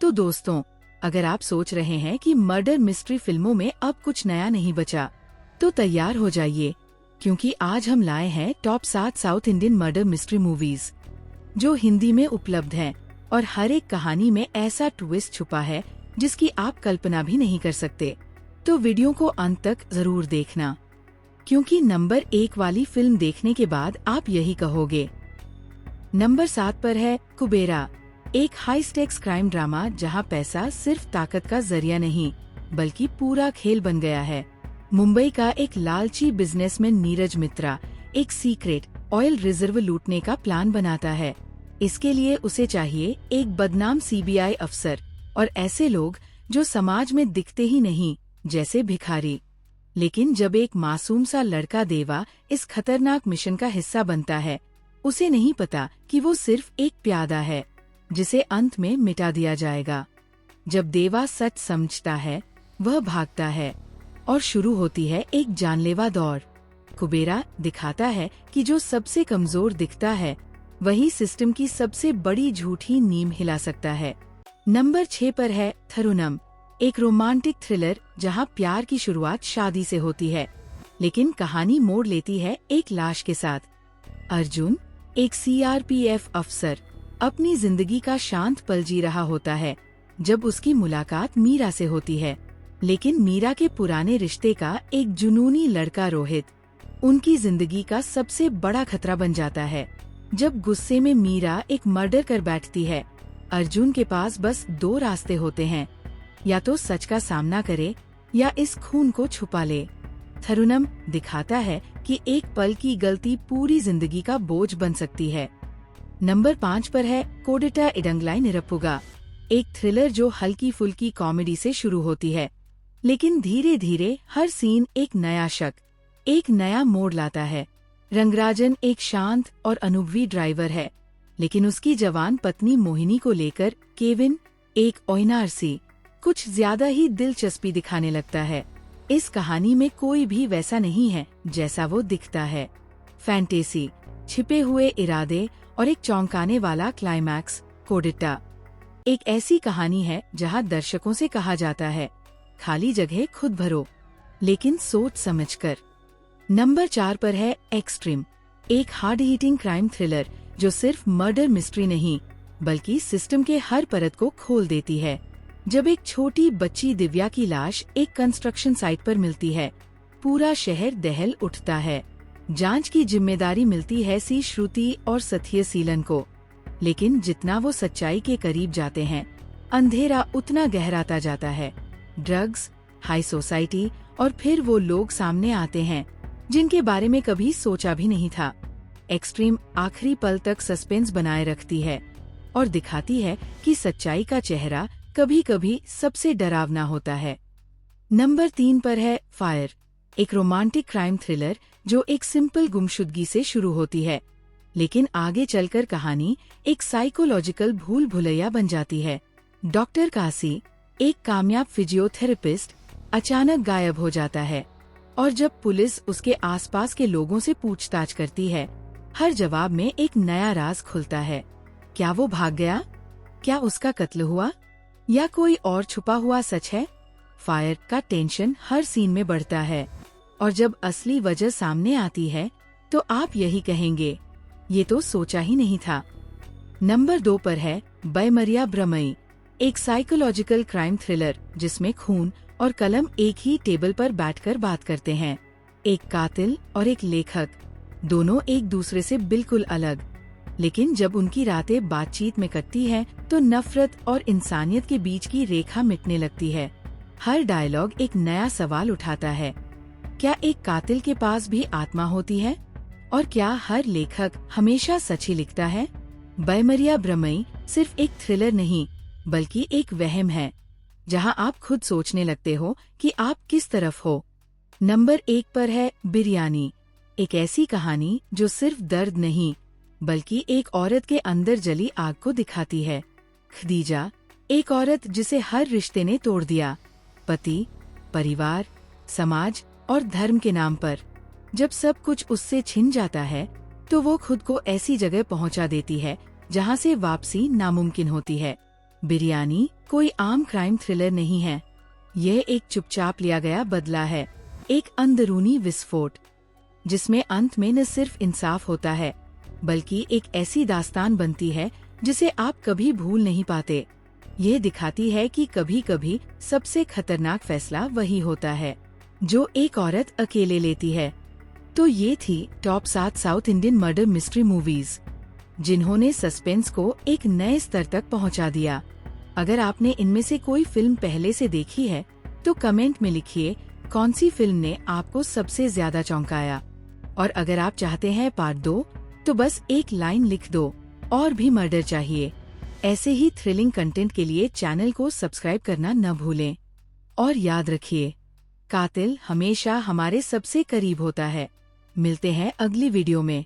तो दोस्तों, अगर आप सोच रहे हैं कि मर्डर मिस्ट्री फिल्मों में अब कुछ नया नहीं बचा, तो तैयार हो जाइए, क्योंकि आज हम लाए हैं top 7 south Indian murder mystery movies जो हिंदी में उपलब्ध हैं और हर एक कहानी में ऐसा ट्विस्ट छुपा है जिसकी आप कल्पना भी नहीं कर सकते। तो वीडियो को अंत तक जरूर देखना, क्योंकि नंबर 1 वाली फिल्म देखने के बाद आप यही कहोगे। नंबर 7 पर है कुबेरा, एक हाई स्टेक्स क्राइम ड्रामा जहां पैसा सिर्फ ताकत का जरिया नहीं बल्कि पूरा खेल बन गया है। मुंबई का एक लालची बिजनेसमैन नीरज मित्रा एक सीक्रेट ऑयल रिजर्व लूटने का प्लान बनाता है। इसके लिए उसे चाहिए एक बदनाम सीबीआई अफसर और ऐसे लोग जो समाज में दिखते ही नहीं, जैसे भिखारी। लेकिन जब एक मासूम सा लड़का देवा इस खतरनाक मिशन का हिस्सा बनता है, उसे नहीं पता कि वो सिर्फ एक प्यादा है जिसे अंत में मिटा दिया जाएगा। जब देवा सच समझता है, वह भागता है और शुरू होती है एक जानलेवा दौड़। कुबेरा दिखाता है कि जो सबसे कमजोर दिखता है, वही सिस्टम की सबसे बड़ी झूठी नींव हिला सकता है। नंबर 6 पर है थरुनम, एक रोमांटिक थ्रिलर जहां प्यार की शुरुआत शादी से होती है, लेकिन कहानी मोड़ लेती है एक लाश के साथ। अर्जुन, एक सीआरपीएफ अफसर, अपनी जिंदगी का शांत पल जी रहा होता है जब उसकी मुलाकात मीरा से होती है। लेकिन मीरा के पुराने रिश्ते का एक जुनूनी लड़का रोहित उनकी जिंदगी का सबसे बड़ा खतरा बन जाता है। जब गुस्से में मीरा एक मर्डर कर बैठती है, अर्जुन के पास बस 2 रास्ते होते हैं, या तो सच का सामना करे या इस खून को छुपा ले। थरुनम दिखाता है कि एक पल की गलती पूरी जिंदगी का बोझ बन सकती है। नंबर 5 पर है कोडिटा इडंगलाई निरपुगा, एक थ्रिलर जो हल्की फुल्की कॉमेडी से शुरू होती है, लेकिन धीरे धीरे हर सीन एक नया शक, एक नया मोड़ लाता है। रंगराजन एक शांत और अनुभवी ड्राइवर है, लेकिन उसकी जवान पत्नी मोहिनी को लेकर केविन, एक ओएनआरसी, कुछ ज्यादा ही दिलचस्पी दिखाने लगता है। इस कहानी में कोई भी वैसा नहीं है जैसा वो दिखता है। फैंटेसी, छिपे हुए इरादे और एक चौंकाने वाला क्लाइमैक्स। कोडिटा एक ऐसी कहानी है जहां दर्शकों से कहा जाता है, खाली जगह खुद भरो, लेकिन सोच समझकर। नंबर 4 पर है एक्सट्रीम, एक हार्ड हिटिंग क्राइम थ्रिलर जो सिर्फ मर्डर मिस्ट्री नहीं बल्कि सिस्टम के हर परत को खोल देती है। जब एक छोटी बच्ची दिव्या की लाश एक कंस्ट्रक्शन साइट पर मिलती है, पूरा शहर दहल उठता है। जांच की जिम्मेदारी मिलती है सी श्रुति और सत्य सीलन को, लेकिन जितना वो सच्चाई के करीब जाते हैं, अंधेरा उतना गहराता जाता है। ड्रग्स, हाई सोसाइटी और फिर वो लोग सामने आते हैं जिनके बारे में कभी सोचा भी नहीं था। एक्सट्रीम आखिरी पल तक सस्पेंस बनाए रखती है और दिखाती है कि सच्चाई का चेहरा कभी कभी सबसे डरावना होता है। नंबर 3 पर है फायर, एक रोमांटिक क्राइम थ्रिलर जो एक सिंपल गुमशुदगी से शुरू होती है, लेकिन आगे चलकर कहानी एक साइकोलॉजिकल भूल भुलैया बन जाती है। डॉक्टर कासी, एक कामयाब फिजियोथेरेपिस्ट, अचानक गायब हो जाता है और जब पुलिस उसके आसपास के लोगों से पूछताछ करती है, हर जवाब में एक नया राज खुलता है। क्या वो भाग गया? क्या उसका कत्ल हुआ? या कोई और छुपा हुआ सच है? फायर का टेंशन हर सीन में बढ़ता है और जब असली वजह सामने आती है तो आप यही कहेंगे, ये तो सोचा ही नहीं था। नंबर 2 पर है बैमरिया ब्रह्मई, एक साइकोलॉजिकल क्राइम थ्रिलर जिसमें खून और कलम एक ही टेबल पर बैठकर बात करते हैं। एक कातिल और एक लेखक, दोनों एक दूसरे से बिल्कुल अलग, लेकिन जब उनकी रातें बातचीत में कटती हैं तो नफरत और इंसानियत के बीच की रेखा मिटने लगती है। हर डायलॉग एक नया सवाल उठाता है, क्या एक कातिल के पास भी आत्मा होती है? और क्या हर लेखक हमेशा सच ही लिखता है? बैमरिया ब्रह्मई सिर्फ एक थ्रिलर नहीं बल्कि एक वहम है, जहां आप खुद सोचने लगते हो कि आप किस तरफ हो। नंबर 1 पर है बिरयानी, एक ऐसी कहानी जो सिर्फ दर्द नहीं बल्कि एक औरत के अंदर जली आग को दिखाती है। खदीजा, एक औरत जिसे हर रिश्ते ने तोड़ दिया, पति, परिवार, समाज और धर्म के नाम पर। जब सब कुछ उससे छिन जाता है तो वो खुद को ऐसी जगह पहुंचा देती है जहां से वापसी नामुमकिन होती है। बिरयानी कोई आम क्राइम थ्रिलर नहीं है। यह एक चुपचाप लिया गया बदला है, एक अंदरूनी विस्फोट जिसमें अंत में न सिर्फ इंसाफ होता है बल्कि एक ऐसी दास्तान बनती है जिसे आप कभी भूल नहीं पाते। ये दिखाती है कि कभी कभी सबसे खतरनाक फैसला वही होता है जो एक औरत अकेले लेती है। तो ये थी top 7 south Indian murder mystery movies जिन्होंने सस्पेंस को एक नए स्तर तक पहुंचा दिया। अगर आपने इनमें से कोई फिल्म पहले से देखी है तो कमेंट में लिखिए कौन सी फिल्म ने आपको सबसे ज्यादा चौंकाया। और अगर आप चाहते हैं पार्ट 2 तो बस एक लाइन लिख दो, और भी मर्डर चाहिए। ऐसे ही थ्रिलिंग कंटेंट के लिए चैनल को सब्सक्राइब करना न भूलें। और याद रखिए, कातिल हमेशा हमारे सबसे करीब होता है। मिलते हैं अगली वीडियो में।